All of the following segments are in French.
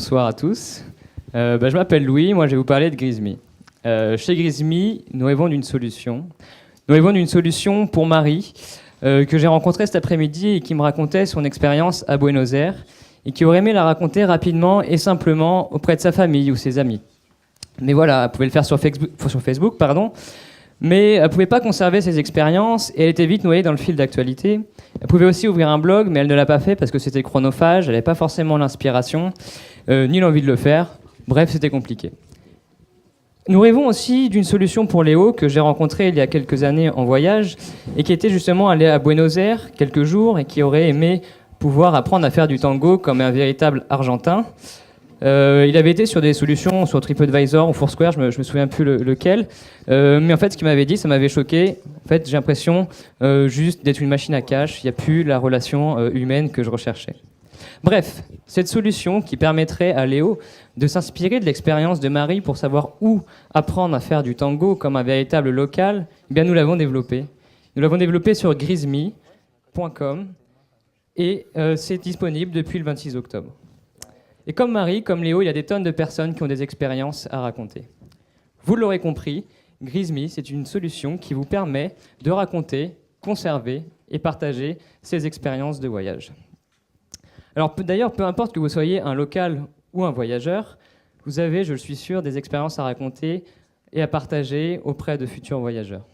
bonsoir à tous. Je m'appelle Louis, moi je vais vous parler de Grisme. Chez Grisme, nous rêvons d'une solution. Nous rêvons d'une solution pour Marie, que j'ai rencontrée cet après-midi et qui me racontait son expérience à Buenos Aires et qui aurait aimé la raconter rapidement et simplement auprès de sa famille ou ses amis. Mais voilà, elle pouvait le faire sur Facebook, mais elle ne pouvait pas conserver ses expériences et elle était vite noyée dans le fil d'actualité. Elle pouvait aussi ouvrir un blog, mais elle ne l'a pas fait parce que c'était chronophage, elle n'avait pas forcément l'inspiration, ni l'envie de le faire. Bref, c'était compliqué. Nous rêvons aussi d'une solution pour Léo, que j'ai rencontré il y a quelques années en voyage, et qui était justement allé à Buenos Aires quelques jours et qui aurait aimé pouvoir apprendre à faire du tango comme un véritable Argentin. Il avait été sur des solutions sur TripAdvisor ou Foursquare, je me souviens plus lequel. Mais en fait, ce qu'il m'avait dit, ça m'avait choqué. En fait, j'ai l'impression juste d'être une machine à cash. Il n'y a plus la relation humaine que je recherchais. Bref, cette solution qui permettrait à Léo de s'inspirer de l'expérience de Marie pour savoir où apprendre à faire du tango comme un véritable local, eh bien nous l'avons développée. Nous l'avons développée sur grisme.com et c'est disponible depuis le 26 octobre. Et comme Marie, comme Léo, il y a des tonnes de personnes qui ont des expériences à raconter. Vous l'aurez compris, Grisme, c'est une solution qui vous permet de raconter, conserver et partager ces expériences de voyage. Alors d'ailleurs, peu importe que vous soyez un local ou un voyageur, vous avez, je le suis sûr, des expériences à raconter et à partager auprès de futurs voyageurs.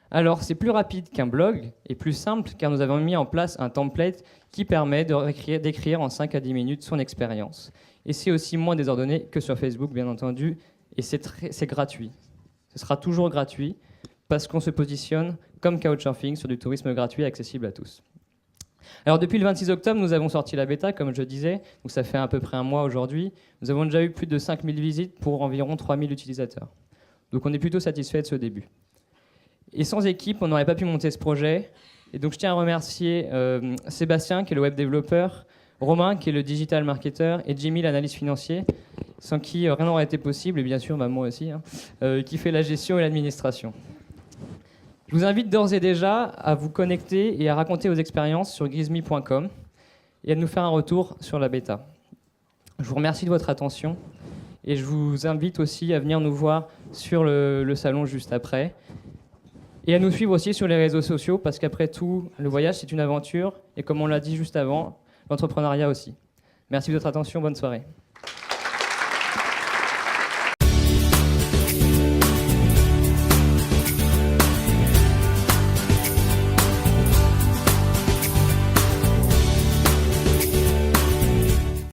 Alors, c'est plus rapide qu'un blog et plus simple car nous avons mis en place un template qui permet d'écrire en 5 à 10 minutes son expérience. Et c'est aussi moins désordonné que sur Facebook, bien entendu, et c'est gratuit. Ce sera toujours gratuit parce qu'on se positionne comme Couchsurfing sur du tourisme gratuit accessible à tous. Alors, depuis le 26 octobre, nous avons sorti la bêta, comme je disais, donc ça fait à peu près un mois aujourd'hui. Nous avons déjà eu plus de 5000 visites pour environ 3000 utilisateurs. Donc, on est plutôt satisfait de ce début. Et sans équipe, on n'aurait pas pu monter ce projet. Et donc, je tiens à remercier Sébastien, qui est le web développeur, Romain, qui est le digital marketer, et Jimmy, l'analyste financier, sans qui rien n'aurait été possible, et bien sûr, moi aussi, qui fait la gestion et l'administration. Je vous invite d'ores et déjà à vous connecter et à raconter vos expériences sur grisme.com et à nous faire un retour sur la bêta. Je vous remercie de votre attention et je vous invite aussi à venir nous voir sur le salon juste après et à nous suivre aussi sur les réseaux sociaux parce qu'après tout, le voyage c'est une aventure et comme on l'a dit juste avant, l'entrepreneuriat aussi. Merci de votre attention, bonne soirée.